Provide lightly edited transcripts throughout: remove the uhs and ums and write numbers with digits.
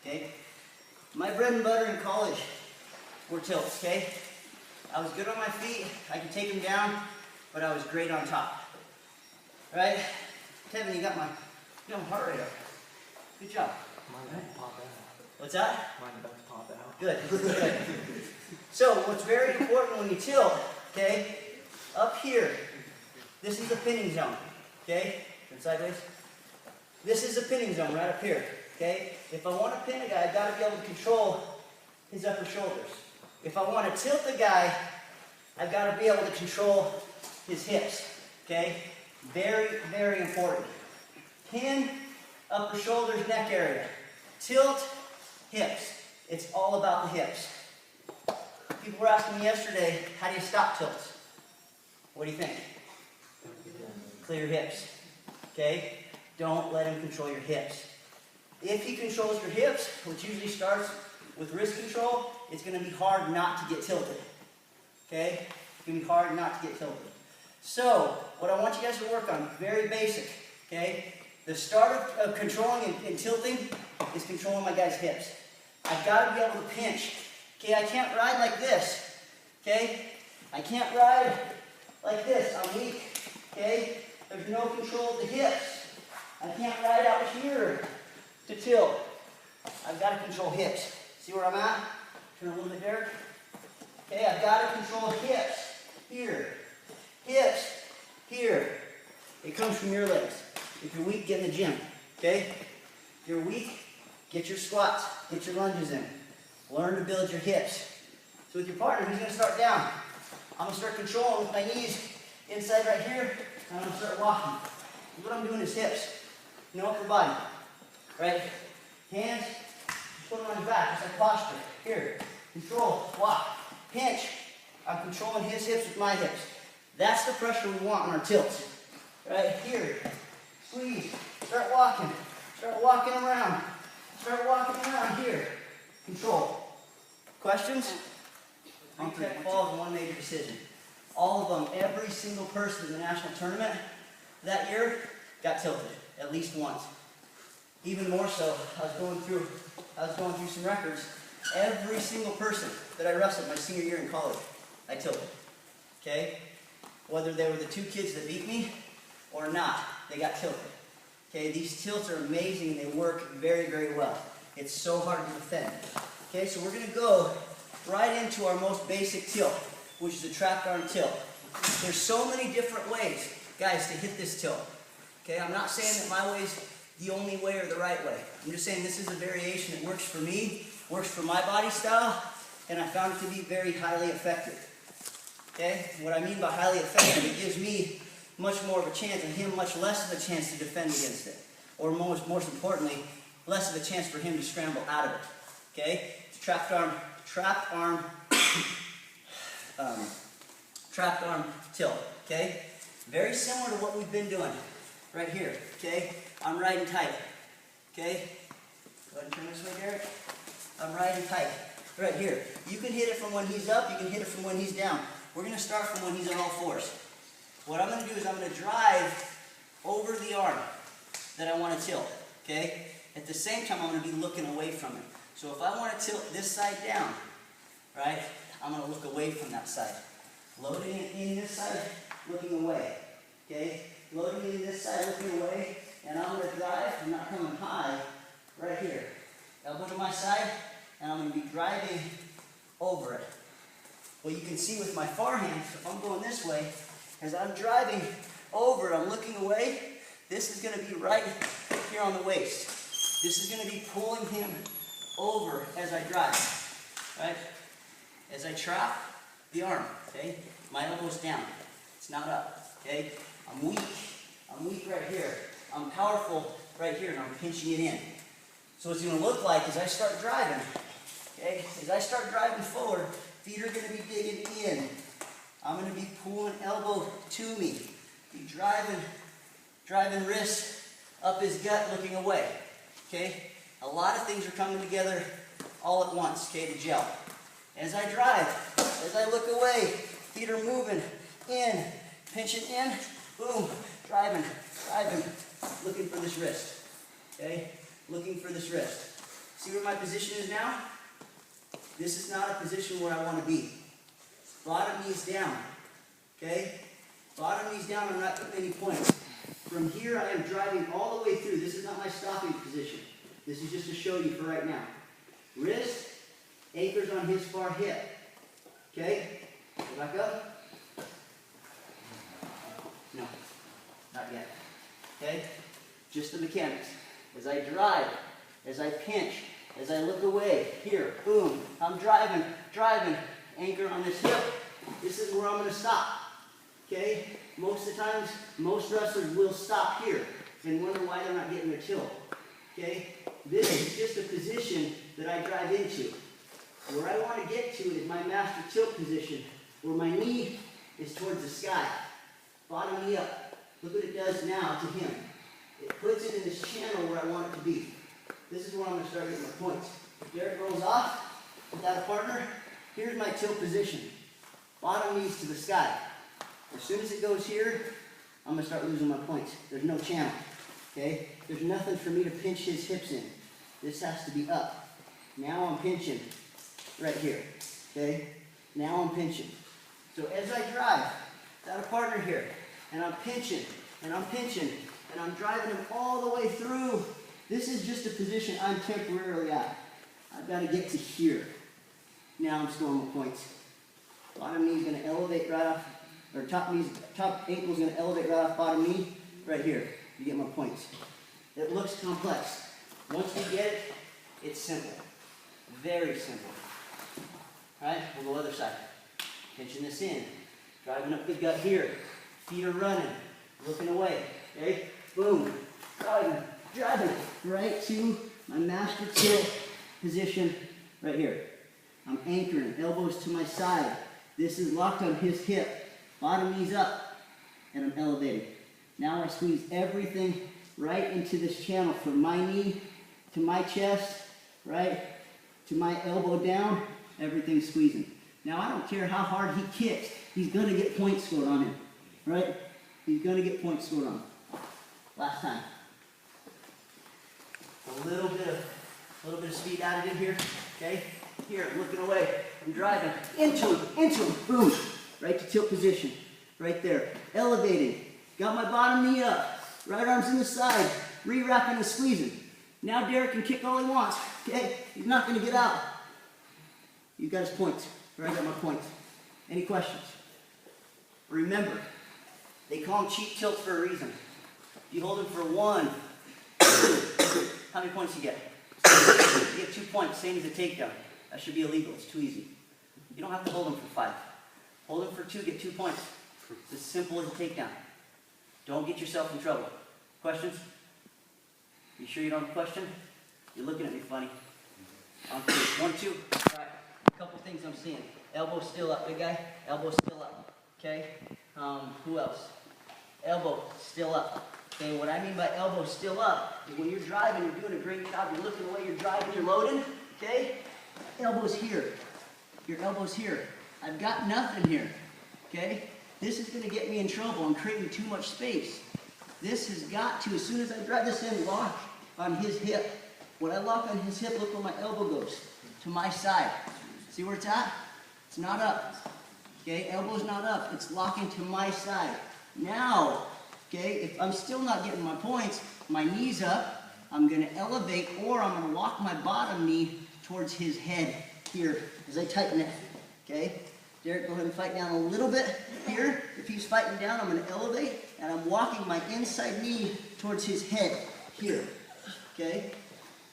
okay? My bread and butter in college were tilts, okay? I was good on my feet, I could take them down, but I was great on top. Right? Kevin, you got my heart rate up. Good job. Mine about to pop out. What's that? Mine about to pop out. Good, good. So, what's very important when you tilt, okay, up here, this is the pinning zone, okay? Turn sideways. This is the pinning zone right up here, okay? If I want to pin a guy, I've got to be able to control his upper shoulders. If I want to tilt the guy, I've got to be able to control his hips, okay? Very, very important. Pin, upper shoulders, neck area. Tilt, hips. It's all about the hips. People were asking me yesterday, how do you stop tilts? What do you think? Clear your hips, okay? Don't let him control your hips. If he controls your hips, which usually starts with wrist control, it's going to be hard not to get tilted, okay? It's going to be hard not to get tilted. So, what I want you guys to work on, very basic, okay? The start of controlling and tilting is controlling my guy's hips. I've got to be able to pinch. Okay, I can't ride like this, okay? I can't ride like this, I'm weak, okay? There's no control of the hips. I can't ride out here to tilt. I've got to control hips. See where I'm at? Turn a little bit, Derek. Okay, I've got to control hips, here. Hips, here. It comes from your legs. If you're weak, get in the gym, okay? If you're weak, get your squats, get your lunges in. Learn to build your hips. So with your partner, he's going to start down. I'm going to start controlling with my knees inside right here, and I'm going to start walking. What I'm doing is hips, no upper body, right? Hands, put them on your back, just like posture. Here, control, walk, pinch. I'm controlling his hips with my hips. That's the pressure we want on our tilts. Right here, squeeze, start walking around. Start walking around here. Control. Questions? On tech balls and one major decision. All of them, every single person in the national tournament that year got tilted at least once. Even more so, I was going through some records. Every single person that I wrestled my senior year in college, I tilted. Okay? Whether they were the two kids that beat me or not, they got tilted. Okay, these tilts are amazing and they work very, very well. It's so hard to defend. Okay, so we're going to go right into our most basic tilt, which is a trapped arm tilt. There's so many different ways, guys, to hit this tilt. Okay, I'm not saying that my way is the only way or the right way. I'm just saying this is a variation that works for me, works for my body style, and I found it to be very highly effective. Okay, what I mean by highly effective, it gives me much more of a chance and him much less of a chance to defend against it. Or most importantly, less of a chance for him to scramble out of it. Okay? It's trapped arm tilt. Okay? Very similar to what we've been doing right here. Okay? I'm riding tight. Okay? Go ahead and turn this way, Derek. I'm riding tight. Right here. You can hit it from when he's up, you can hit it from when he's down. We're going to start from when he's on all fours. What I'm going to do is I'm going to drive over the arm that I want to tilt, okay? At the same time, I'm going to be looking away from it. So if I want to tilt this side down, right, I'm going to look away from that side. Loading it in this side, looking away, okay? Loading it in this side, looking away, and I'm going to drive, I'm not coming high, right here. Elbow to my side, and I'm going to be driving over it. Well, you can see with my forehand, if I'm going this way, as I'm driving over, I'm looking away, this is going to be right here on the waist. This is going to be pulling him over as I drive, right? As I trap the arm, okay? My elbow's down. It's not up, okay? I'm weak right here. I'm powerful right here, and I'm pinching it in. So what it's going to look like is I start driving, okay? As I start driving forward, feet are going to be digging in. I'm going to be pulling elbow to me. Be driving wrist up his gut, looking away. Okay? A lot of things are coming together all at once, okay, to gel. As I drive, as I look away, feet are moving in, pinching in, boom, driving, looking for this wrist. Okay? Looking for this wrist. See where my position is now? This is not a position where I want to be. Bottom knees down, okay? Bottom knees down, I'm not putting any points. From here, I am driving all the way through. This is not my stopping position. This is just to show you for right now. Wrist, anchors on his far hip, okay? Go back up. No, not yet, okay? Just the mechanics. As I drive, as I pinch, as I look away, here, boom, I'm driving, anchor on this hip. This is where I'm going to stop, okay? Most of the times, most wrestlers will stop here and wonder why they're not getting their tilt, okay? This is just a position that I drive into. Where I want to get to is my master tilt position, where my knee is towards the sky. Bottom knee up. Look what it does now to him. It puts it in this channel where I want it to be. This is where I'm going to start getting my points. If Derek rolls off without a partner, here's my tilt position. Bottom knees to the sky. As soon as it goes here, I'm going to start losing my points. There's no channel. Okay? There's nothing for me to pinch his hips in. This has to be up. Now I'm pinching right here. Okay? Now I'm pinching. So as I drive, without a partner here, and I'm pinching, and I'm pinching, and I'm driving him all the way through. This is just a position I'm temporarily at. I've got to get to here. Now I'm scoring my points. Bottom knee is going to elevate right off, or top ankle is going to elevate right off bottom knee, right here. You get my points. It looks complex. Once we get it, it's simple. Very simple. All right, we'll go other side. Pinching this in. Driving up the gut here. Feet are running. Looking away. Okay? Boom. Driving right to my master tilt position right here. I'm anchoring. Elbows to my side. This is locked on his hip. Bottom knees up. And I'm elevating. Now I squeeze everything right into this channel from my knee to my chest, right? To my elbow down. Everything's squeezing. Now I don't care how hard he kicks. He's going to get points scored on him. Right? He's going to get points scored on him. Last time. A little bit of speed added in here. Okay? Here, I'm looking away. I'm driving. Into him. Boom. Right to tilt position. Right there. Elevating. Got my bottom knee up. Right arm's in the side. Re-wrapping and squeezing. Now Derek can kick all he wants. Okay? He's not going to get out. He's got his points. Or I got my points. Any questions? Remember, they call them cheap tilts for a reason. You hold them for 1, 2, how many points you get? You get 2 points, same as a takedown. That should be illegal, it's too easy. You don't have to hold them for 5. Hold them for 2, get 2 points. It's as simple as a takedown. Don't get yourself in trouble. Questions? You sure you don't have a question? You're looking at me funny. On 3, 1, 2. All right. A couple things I'm seeing. Elbow still up, big guy. Elbow still up. Okay? Who else? Elbow still up. Okay, what I mean by elbow still up is when you're driving, you're doing a great job, you're looking away, you're driving, you're loading. Okay? Elbow's here. Your elbow's here. I've got nothing here. Okay? This is going to get me in trouble. I'm creating too much space. This has got to, as soon as I drive this in, lock on his hip. When I lock on his hip, look where my elbow goes. To my side. See where it's at? It's not up. Okay, elbow's not up. It's locking to my side. Now, okay, if I'm still not getting my points, my knee's up, I'm going to elevate, or I'm going to lock my bottom knee towards his head here as I tighten it. Okay? Derek, go ahead and fight down a little bit here. If he's fighting down, I'm going to elevate, and I'm walking my inside knee towards his head here. Okay?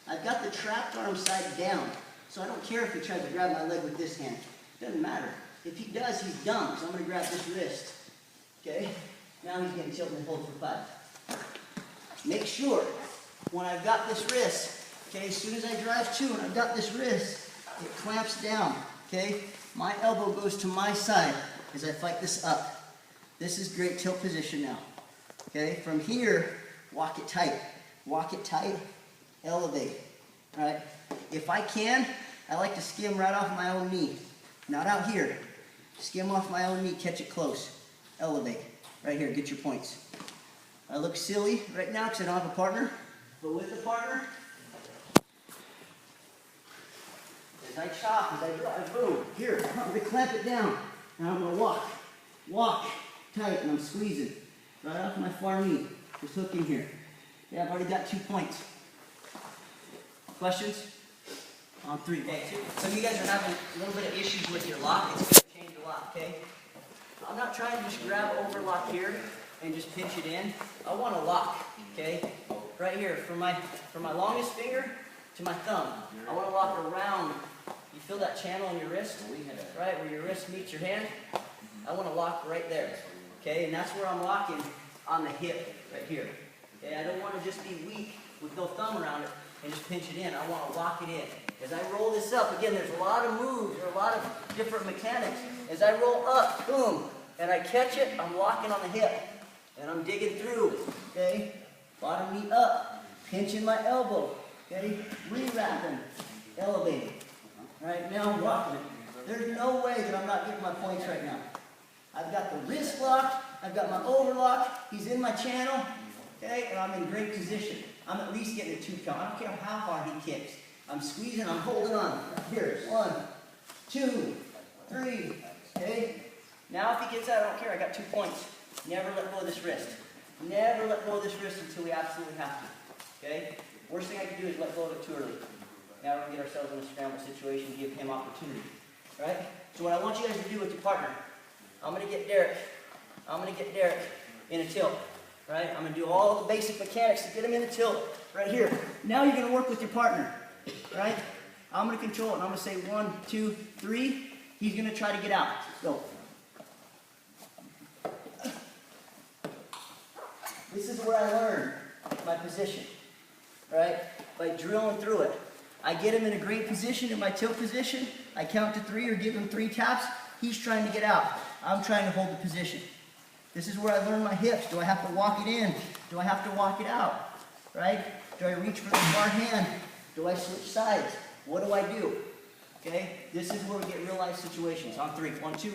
I've got the trapped arm side down, so I don't care if he tries to grab my leg with this hand. It doesn't matter. If he does, he's dumb, so I'm going to grab this wrist. Okay? Now he's getting tilted and hold for 5. Make sure, when I've got this wrist, okay, as soon as I drive 2 and I've got this wrist, it clamps down. Okay? My elbow goes to my side as I fight this up. This is great tilt position now. Okay? From here, walk it tight. Walk it tight, elevate. All right? If I can, I like to skim right off my own knee. Not out here. Skim off my own knee, catch it close. Elevate. Right here, get your points. I look silly right now because I don't have a partner, but with a partner, as I chop, as I drive, boom, here, I'm going to clamp it down, and I'm going to walk tight, and I'm squeezing right off my far knee, just hook in here. Yeah, I've already got 2 points. Questions? On 3. Okay, some of you guys are having a little bit of issues with your lock. It's going to change a lot, okay? I'm not trying to just grab overlock here and just pinch it in. I want to lock, okay? Right here, from my longest finger to my thumb. I want to lock around. You feel that channel in your wrist? Right, where your wrist meets your hand? I want to lock right there, okay? And that's where I'm locking on the hip, right here. Okay, I don't want to just be weak with no thumb around it and just pinch it in. I want to lock it in. As I roll this up, again, there's a lot of moves, there are a lot of different mechanics. As I roll up, boom, and I catch it, I'm locking on the hip. And I'm digging through, okay? Bottom knee up, pinching my elbow, okay? Re-wrapping, elevating. All right, now I'm rocking it. There's no way that I'm not getting my points right now. I've got the wrist locked, I've got my overlock, he's in my channel, okay? And I'm in great position. I'm at least getting a 2 count. I don't care how hard he kicks. I'm squeezing, I'm holding on. Here, 1, 2, 3, okay? Now if he gets out, I don't care, I got 2 points. Never let go of this wrist. Never let go of this wrist until we absolutely have to, okay? Worst thing I can do is let go of it too early. Now we're going to get ourselves in a scramble situation, give him opportunity, all right? So what I want you guys to do with your partner, I'm going to get Derek in a tilt, right? I'm going to do all the basic mechanics to get him in a tilt right here. Now you're going to work with your partner, right? I'm going to control it, and I'm going to say 1, 2, 3. He's going to try to get out. Go. This is where I learned my position, right? By drilling through it. I get him in a great position, in my tilt position. I count to 3 or give him 3 taps. He's trying to get out. I'm trying to hold the position. This is where I learn my hips. Do I have to walk it in? Do I have to walk it out? Right? Do I reach for the far hand? Do I switch sides? What do I do? Okay? This is where we get real life situations. On 3. 1, 2.